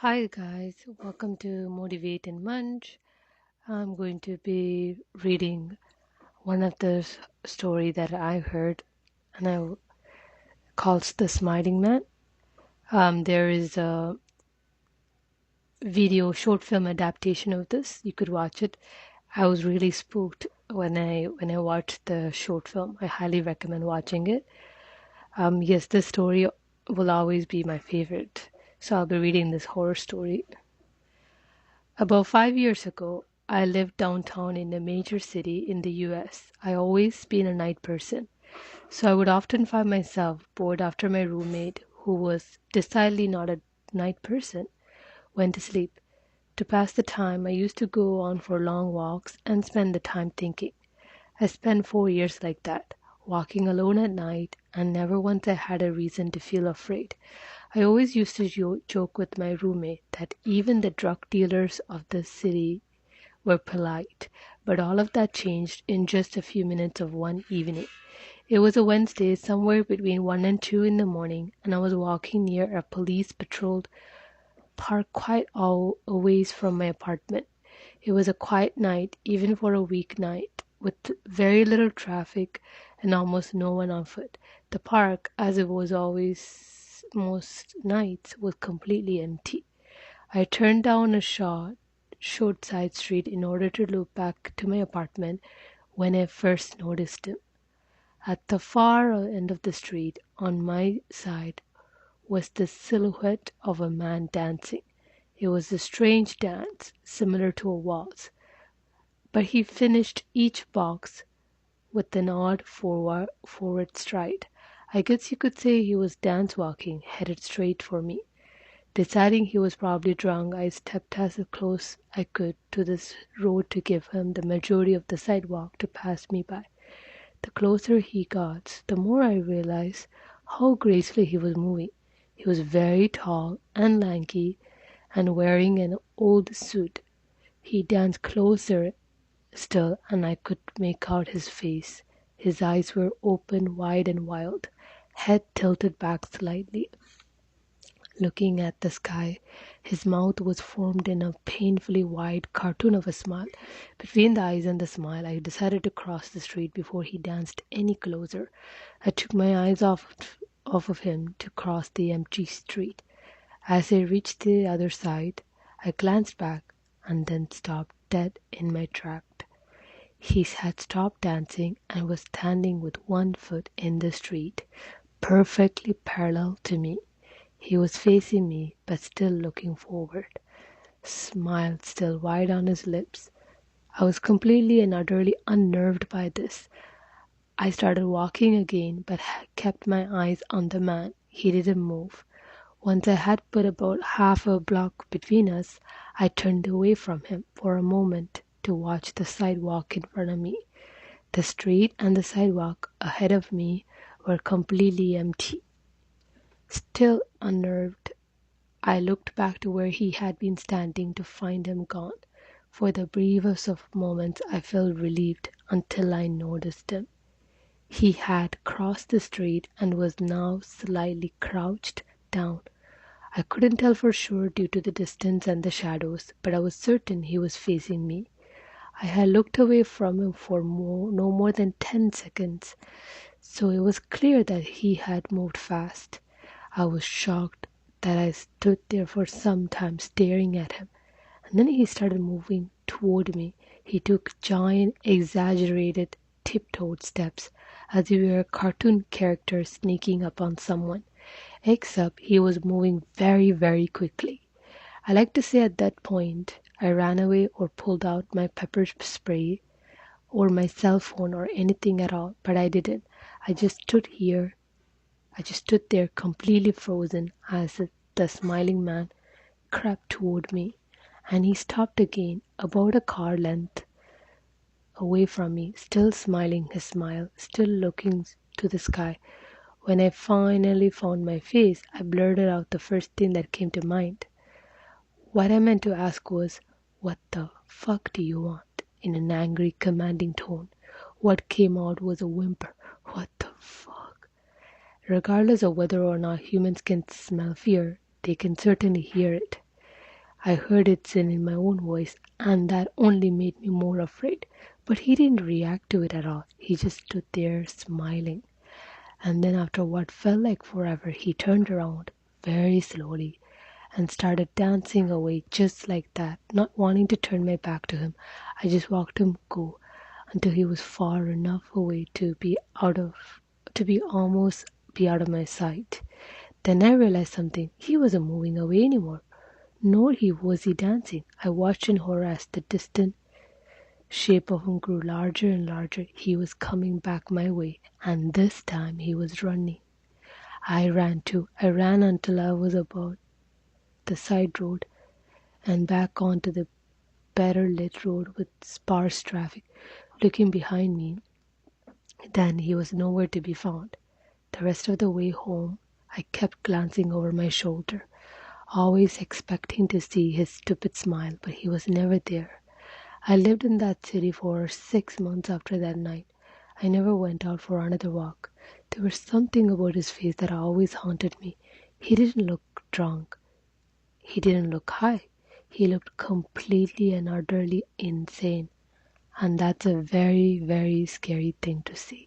Hi guys, welcome to Motivate and Munch. I'm going to be reading one of the story that I heard, and I calls The Smiling Man. There is a video short film adaptation of this. You could watch it. I was really spooked when I watched the short film. I highly recommend watching it. Yes, this story will always be my favorite. So I'll be reading this horror story. About 5 years ago, I lived downtown in a major city in the US. I always been a night person, so I would often find myself bored after my roommate, who was decidedly not a night person, went to sleep. To pass the time, I used to go on for long walks and spend the time thinking. I spent 4 years like that, walking alone at night, and never once I had a reason to feel afraid. I always used to joke with my roommate that even the drug dealers of the city were polite, but all of that changed in just a few minutes of one evening. It was a Wednesday, somewhere between 1 and 2 in the morning, and I was walking near a police patrolled park quite a ways from my apartment. It was a quiet night, even for a weeknight, with very little traffic and almost no one on foot. The park, as it was always most nights, was completely empty. I turned down a short side street in order to loop back to my apartment when I first noticed him. At the far end of the street, on my side, was the silhouette of a man dancing. It was a strange dance, similar to a waltz, but he finished each box with an odd forward stride. I guess you could say he was dance walking, headed straight for me. Deciding he was probably drunk, I stepped as close I could to this road to give him the majority of the sidewalk to pass me by. The closer he got, the more I realized how gracefully he was moving. He was very tall and lanky and wearing an old suit. He danced closer still, and I could make out his face. His eyes were open wide and wild, head tilted back slightly, looking at the sky. His mouth was formed in a painfully wide cartoon of a smile. Between the eyes and the smile, I decided to cross the street before he danced any closer. I took my eyes off of him to cross the empty street. As I reached the other side, I glanced back and then stopped dead in my tracks. He had stopped dancing and was standing with one foot in the street, perfectly parallel to me. He was facing me, but still looking forward, smile still wide on his lips. I was completely and utterly unnerved by this. I started walking again, but kept my eyes on the man. He didn't move. Once I had put about half a block between us, I turned away from him for a moment to watch the sidewalk in front of me. The street and the sidewalk ahead of me were completely empty. Still unnerved, I looked back to where he had been standing to find him gone. For the briefest of moments I felt relieved until I noticed him. He had crossed the street and was now slightly crouched down. I couldn't tell for sure due to the distance and the shadows, but I was certain he was facing me. I had looked away from him for no more than 10 seconds, so it was clear that he had moved fast. I was shocked that I stood there for some time staring at him, and then he started moving toward me. He took giant, exaggerated, tiptoed steps, as if he were a cartoon character sneaking up on someone, except he was moving very, very quickly. I like to say at that point I ran away or pulled out my pepper spray or my cell phone or anything at all, but I didn't. I just stood here. I just stood there completely frozen as the smiling man crept toward me, and he stopped again about a car length away from me, still smiling his smile, still looking to the sky. When I finally found my face, I blurted out the first thing that came to mind. What I meant to ask was, "What the fuck do you want?" in an angry, commanding tone. What came out was a whimper. What the fuck? Regardless of whether or not humans can smell fear, they can certainly hear it. I heard it said in my own voice, and that only made me more afraid. But he didn't react to it at all. He just stood there smiling. And then, after what felt like forever, he turned around very slowly and started dancing away just like that, not wanting to turn my back to him. I just watched him go until he was far enough away to be almost be out of my sight. Then I realized something. He wasn't moving away anymore, nor was he dancing. I watched in horror as the distant shape of him grew larger and larger. He was coming back my way, and this time he was running. I ran too. I ran until I was about the side road and back onto the better lit road with sparse traffic. Looking behind me, then he was nowhere to be found. The rest of the way home, I kept glancing over my shoulder, always expecting to see his stupid smile, but he was never there. I lived in that city for 6 months after that night. I never went out for another walk. There was something about his face that always haunted me. He didn't look drunk. He didn't look high. He looked completely and utterly insane. And that's a very, very scary thing to see.